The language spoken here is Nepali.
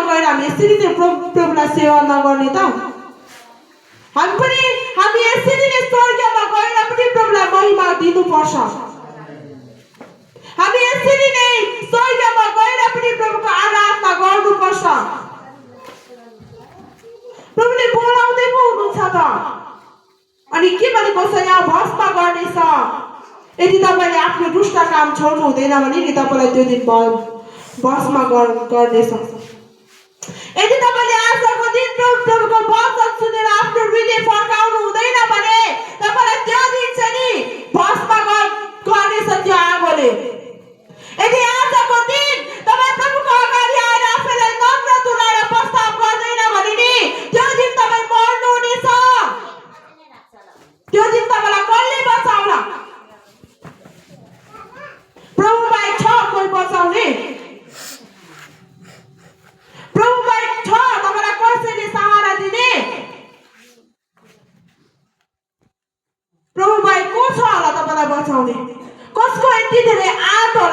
गएर हामी यसरी नै प्रभुलाई सेवा नगर्ने त हामी यसरी नै स्वर्गमा गएर पनि प्रभुलाई महिमा दिनुपर्छ हामी यसरी नै स्वर्गमा गएर पनि प्रभुको आराधना गर्नुपर्छ प्रभुले बोलाउँदै पो हुनुहुन्छ त अनि के भनेको छ यहाँ भस्म गर्नेछ यदि तपाईले आफ्नो दुष्ट काम छोड्नु हुँदैन भने नि तपाईलाई त्यो दिन भस्म गर्नेछ यदि तपाईले आजको दिन प्रभुको वचन सुनेर आफ्नो हृदय फर्काउनु हुँदैन भने तपाईलाई त्यो दिन चाहिँ नि भस्म गर्नेछ त्यो आगोले यदि आजको दिन तपाई प्रभुको अगाडि आएर आफैलाई नम्र तुल्याएर प्रस्ताव गर्दैन भने नि त्यो दिन तपाई मर्नु हुनेछ त्यो दिन तपाईलाई कसले बचाउला प्रभुलाई छ कोही बचाउने प्रभुलाई छ तपाईलाई कसैले सहारा दिने प्रभुलाई को छ होला तपाईलाई बचाउने